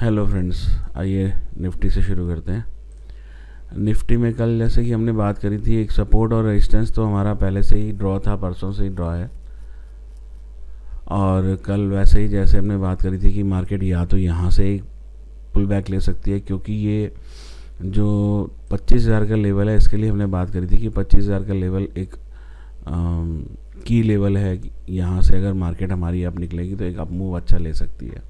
Hello friends, आइए Nifty से शुरू करते हैं। निफ्टी में कल जैसे कि हमने बात करी थी, एक सपोर्ट और रेजिस्टेंस तो हमारा पहले से ही ड्रॉ था, परसों से ही ड्रॉ है। और कल वैसे ही जैसे हमने बात करी थी कि मार्केट या तो यहाँ से एक पुल बैक ले सकती है, क्योंकि ये जो 25,000 का लेवल है, इसके लिए हमने बात करी थी कि 25,000 का लेवल एक की लेवल है। यहाँ से अगर मार्केट हमारी अप निकलेगी तो एक अप मूव अच्छा ले सकती है।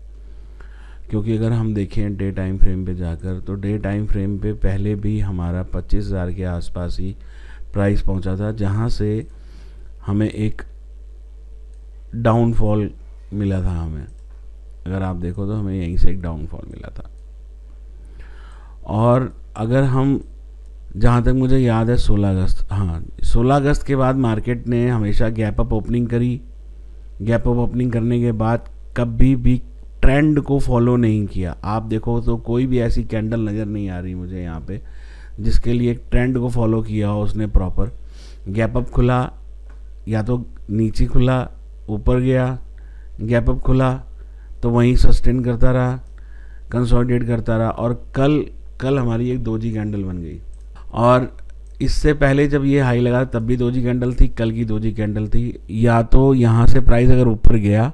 क्योंकि अगर हम देखें डे टाइम फ्रेम पे जाकर, तो डे टाइम फ्रेम पे पहले भी हमारा 25,000 के आसपास ही प्राइस पहुंचा था, जहां से हमें एक डाउनफॉल मिला था। हमें अगर आप देखो तो हमें यहीं से एक डाउनफॉल मिला था। और अगर हम, जहाँ तक मुझे याद है, 16 अगस्त, हाँ 16 अगस्त के बाद मार्केट ने हमेशा गैप अप ओपनिंग करी। गैप अप ओपनिंग करने के बाद कभी भी ट्रेंड को फॉलो नहीं किया। आप देखो तो कोई भी ऐसी कैंडल नज़र नहीं आ रही मुझे यहाँ पे जिसके लिए एक ट्रेंड को फॉलो किया हो उसने प्रॉपर। गैप अप खुला, या तो नीचे खुला, ऊपर गया, गैप अप खुला तो वहीं सस्टेन करता रहा, कंसोलिडेट करता रहा। और कल हमारी एक दोजी कैंडल बन गई। और इससे पहले जब ये हाई लगा तब भी दोजी कैंडल थी, कल की दोजी कैंडल थी। या तो यहाँ से प्राइस अगर ऊपर गया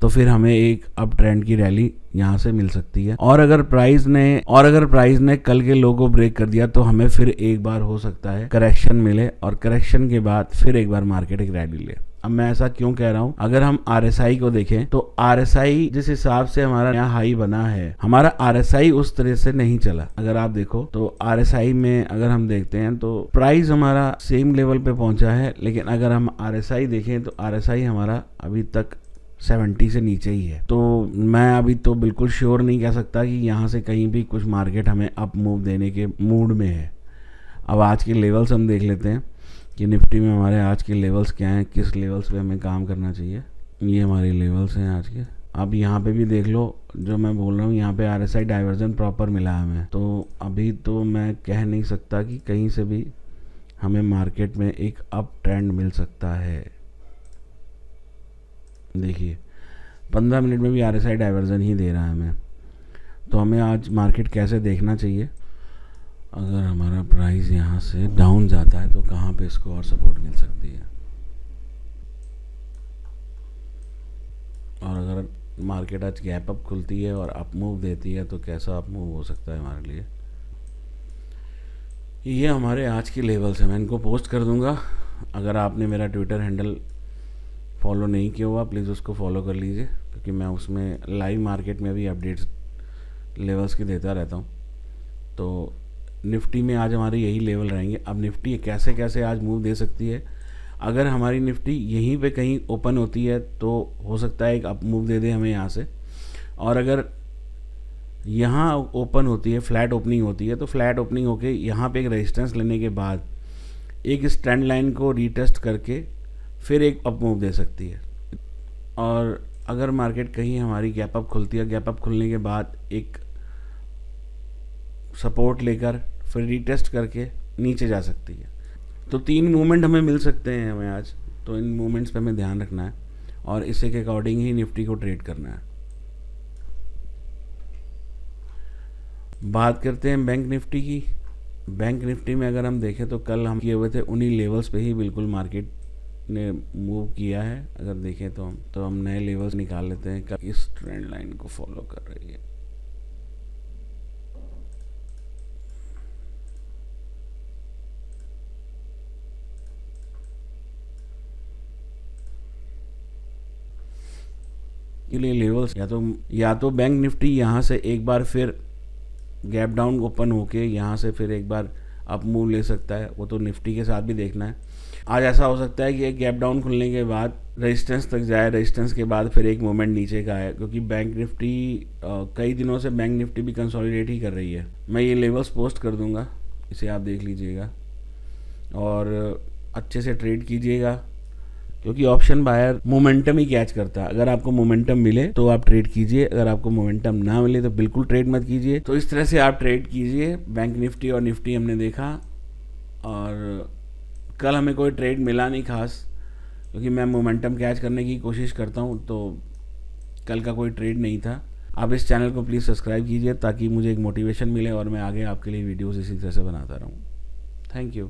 तो फिर हमें एक अप ट्रेंड की रैली यहाँ से मिल सकती है। और अगर प्राइस ने कल के लो को ब्रेक कर दिया तो हमें फिर एक बार हो सकता है करेक्शन मिले, और करेक्शन के बाद फिर एक बार मार्केट एक रैली ले। अब मैं ऐसा क्यों कह रहा हूँ, अगर हम RSI को देखें तो RSI जिस हिसाब से हमारा यहाँ हाई बना है, हमारा RSI उस तरह से नहीं चला। अगर आप देखो तो RSI में अगर हम देखते हैं तो प्राइस हमारा सेम लेवल पे पहुंचा है, लेकिन अगर हम RSI देखें तो RSI हमारा अभी तक 70 से नीचे ही है। तो मैं अभी तो बिल्कुल श्योर नहीं कह सकता कि यहाँ से कहीं भी कुछ मार्केट हमें अप मूव देने के मूड में है। अब आज के लेवल्स हम देख लेते हैं कि निफ्टी में हमारे आज के लेवल्स क्या हैं, किस लेवल्स पे हमें काम करना चाहिए। ये हमारे लेवल्स हैं आज के। अब यहाँ पे भी देख लो, जो मैं बोल रहा हूँ, यहाँ पे RSI डाइवर्जन प्रॉपर मिला है हमें। तो अभी तो मैं कह नहीं सकता कि कहीं से भी हमें मार्केट में एक अप ट्रेंड मिल सकता है। देखिए 15 मिनट में भी RSI डाइवर्जन ही दे रहा है हमें। तो हमें आज मार्केट कैसे देखना चाहिए, अगर हमारा प्राइस यहाँ से डाउन जाता है तो कहाँ पे इसको और सपोर्ट मिल सकती है, और अगर मार्केट आज गैप अप खुलती है और अप मूव देती है तो कैसा अप मूव हो सकता है हमारे लिए। ये हमारे आज की लेवल्स हैं, मैं इनको पोस्ट कर दूंगा। अगर आपने मेरा ट्विटर हैंडल फॉलो नहीं किया हुआ प्लीज़ उसको फॉलो कर लीजिए, क्योंकि मैं उसमें लाइव मार्केट में भी अपडेट्स लेवल्स की देता रहता हूँ। तो निफ्टी में आज हमारे यही लेवल रहेंगे। अब निफ्टी कैसे कैसे आज मूव दे सकती है, अगर हमारी निफ्टी यहीं पे कहीं ओपन होती है तो हो सकता है एक अप मूव दे दे हमें यहाँ से। और अगर यहाँ ओपन होती है, फ्लैट ओपनिंग होती है, तो फ्लैट ओपनिंग होके यहाँ पे एक रेजिस्टेंस लेने के बाद एक स्टैंड लाइन को रीटेस्ट करके फिर एक अप मूव दे सकती है। और अगर मार्केट कहीं हमारी गैप अप खुलती है, गैप अप खुलने के बाद एक सपोर्ट लेकर फिर रीटेस्ट करके नीचे जा सकती है। तो 3 मूवमेंट हमें मिल सकते हैं हमें आज। तो इन मूवमेंट्स पे हमें ध्यान रखना है और इसी के अकॉर्डिंग ही निफ्टी को ट्रेड करना है। बात करते हैं बैंक निफ्टी की। बैंक निफ्टी में अगर हम देखें तो कल हम किए हुए थे उन्हीं लेवल्स पे ही बिल्कुल मार्केट ने मूव किया है। अगर देखें तो हम नए लेवल्स निकाल लेते हैं। कल इस ट्रेंड लाइन को फॉलो कर रही है। के लिए लेवल्स या तो बैंक निफ्टी यहाँ से एक बार फिर गैप डाउन ओपन होके यहाँ से फिर एक बार अप मूव ले सकता है। वो तो निफ्टी के साथ भी देखना है। आज ऐसा हो सकता है कि एक गैप डाउन खुलने के बाद रेजिस्टेंस तक जाए, रेजिस्टेंस के बाद फिर एक मोमेंट नीचे का है, क्योंकि बैंक निफ्टी कई दिनों से बैंक निफ्टी भी कंसोलिडेट ही कर रही है। मैं ये लेवल्स पोस्ट कर दूंगा, इसे आप देख लीजिएगा और अच्छे से ट्रेड कीजिएगा, क्योंकि ऑप्शन बायर मोमेंटम ही कैच करता है। अगर आपको मोमेंटम मिले तो आप ट्रेड कीजिए, अगर आपको मोमेंटम ना मिले तो बिल्कुल ट्रेड मत कीजिए। तो इस तरह से आप ट्रेड कीजिए। बैंक निफ्टी और निफ्टी हमने देखा, और कल हमें कोई ट्रेड मिला नहीं खास, क्योंकि मैं मोमेंटम कैच करने की कोशिश करता हूँ, तो कल का कोई ट्रेड नहीं था। आप इस चैनल को प्लीज़ सब्सक्राइब कीजिए ताकि मुझे एक मोटिवेशन मिले और मैं आगे आपके लिए वीडियोज़ इसी तरह से बनाता रहूँ। Thank you.